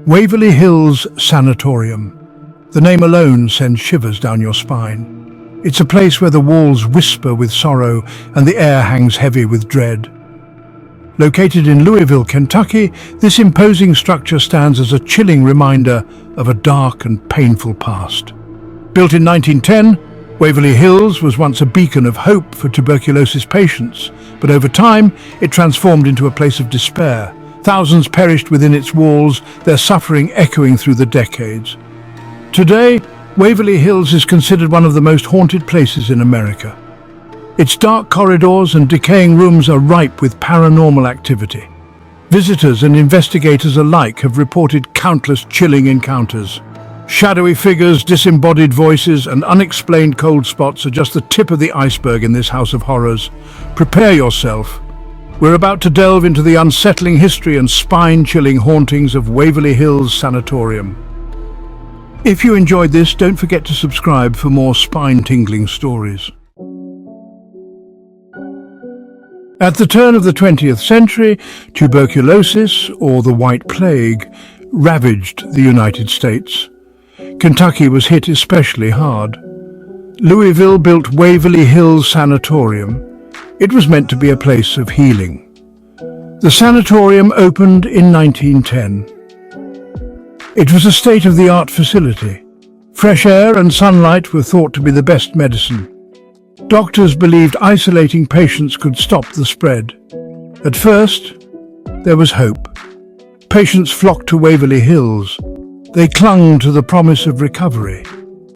Waverly Hills Sanatorium. The name alone sends shivers down your spine. It's a place where the walls whisper with sorrow and the air hangs heavy with dread. Located in Louisville, Kentucky, this imposing structure stands as a chilling reminder of a dark and painful past. Built in 1910, Waverly Hills was once a beacon of hope for tuberculosis patients, but over time it transformed into a place of despair. Thousands perished within its walls, their suffering echoing through the decades. Today, Waverly Hills is considered one of the most haunted places in America. Its dark corridors and decaying rooms are ripe with paranormal activity. Visitors and investigators alike have reported countless chilling encounters. Shadowy figures, disembodied voices, and unexplained cold spots are just the tip of the iceberg in this house of horrors. Prepare yourself. We're about to delve into the unsettling history and spine-chilling hauntings of Waverly Hills Sanatorium. If you enjoyed this, don't forget to subscribe for more spine-tingling stories. At the turn of the 20th century, tuberculosis, or the White Plague, ravaged the United States. Kentucky was hit especially hard. Louisville built Waverly Hills Sanatorium. It was meant to be a place of healing. The sanatorium opened in 1910. It was a state-of-the-art facility. Fresh air and sunlight were thought to be the best medicine. Doctors believed isolating patients could stop the spread. At first, there was hope. Patients flocked to Waverly Hills. They clung to the promise of recovery,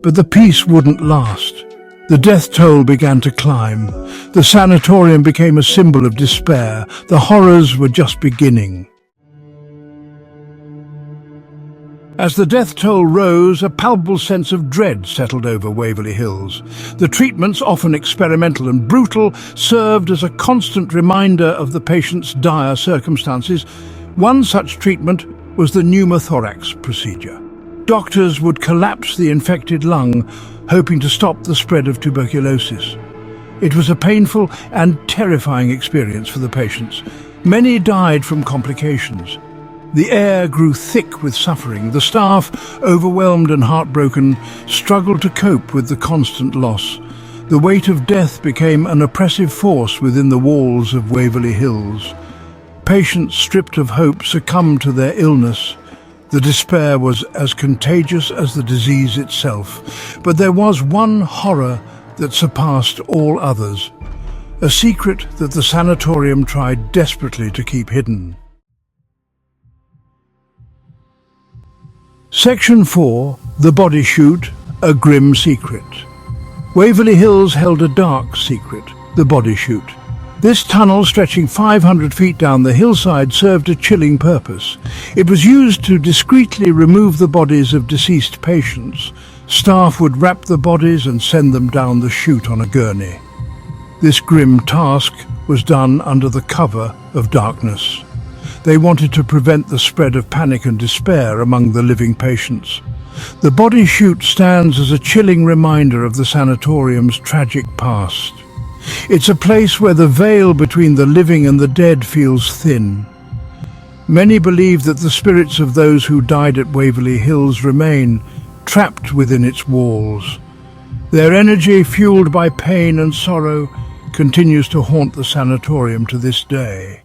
but the peace wouldn't last. The death toll began to climb. The sanatorium became a symbol of despair. The horrors were just beginning. As the death toll rose, a palpable sense of dread settled over Waverly Hills. The treatments, often experimental and brutal, served as a constant reminder of the patient's dire circumstances. One such treatment was the m4x procedure. Doctors would collapse the infected lung, hoping to stop the spread of tuberculosis. It was a painful and terrifying experience for the patients. Many died from complications. The air grew thick with suffering. The staff, overwhelmed and heartbroken, struggled to cope with the constant loss. The weight of death became an oppressive force within the walls of Waverly Hills. Patients stripped of hope succumbed to their illness. The despair was as contagious as the disease itself. But there was one horror that surpassed all others. A secret that the sanatorium tried desperately to keep hidden. Section 4. The Body Chute, a grim secret. Waverly Hills held a dark secret, the Body Chute. This tunnel, stretching 500 feet down the hillside, served a chilling purpose. It was used to discreetly remove the bodies of deceased patients. Staff would wrap the bodies and send them down the chute on a gurney. This grim task was done under the cover of darkness. They wanted to prevent the spread of panic and despair among the living patients. The Body Chute stands as a chilling reminder of the sanatorium's tragic past. It's a place where the veil between the living and the dead feels thin. Many believe that the spirits of those who died at Waverly Hills remain trapped within its walls. Their energy, fueled by pain and sorrow, continues to haunt the sanatorium to this day.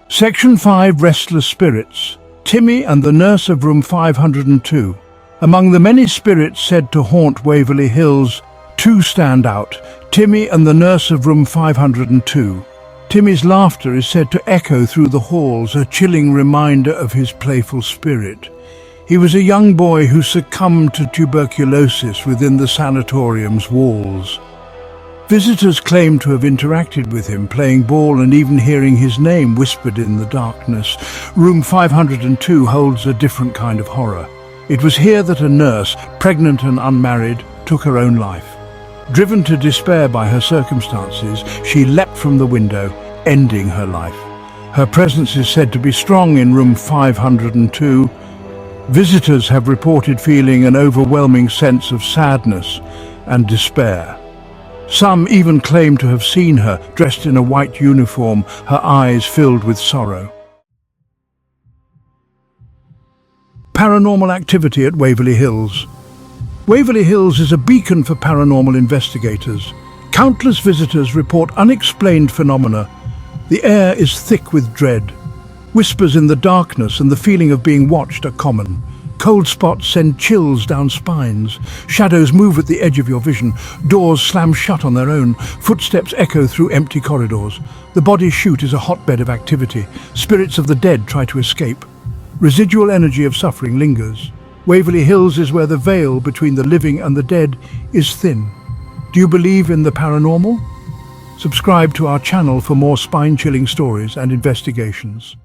Section 5. Restless Spirits. Timmy and the nurse of room 502. Among the many spirits said to haunt Waverly Hills, two stand out: Timmy and the nurse of room 502. Timmy's laughter is said to echo through the halls, a chilling reminder of his playful spirit. He was a young boy who succumbed to tuberculosis within the sanatorium's walls. Visitors claim to have interacted with him, playing ball and even hearing his name whispered in the darkness. Room 502 holds a different kind of horror. It was here that a nurse, pregnant and unmarried, took her own life. Driven to despair by her circumstances, she leapt from the window, ending her life. Her presence is said to be strong in room 502. Visitors have reported feeling an overwhelming sense of sadness and despair. Some even claim to have seen her dressed in a white uniform, her eyes filled with sorrow. Paranormal activity at Waverly Hills. Waverly Hills is a beacon for paranormal investigators. Countless visitors report unexplained phenomena. The air is thick with dread. Whispers in the darkness and the feeling of being watched are common. Cold spots send chills down spines. Shadows move at the edge of your vision. Doors slam shut on their own. Footsteps echo through empty corridors. The Body Chute is a hotbed of activity. Spirits of the dead try to escape. Residual energy of suffering lingers. Waverly Hills is where the veil between the living and the dead is thin. Do you believe in the paranormal? Subscribe to our channel for more spine-chilling stories and investigations.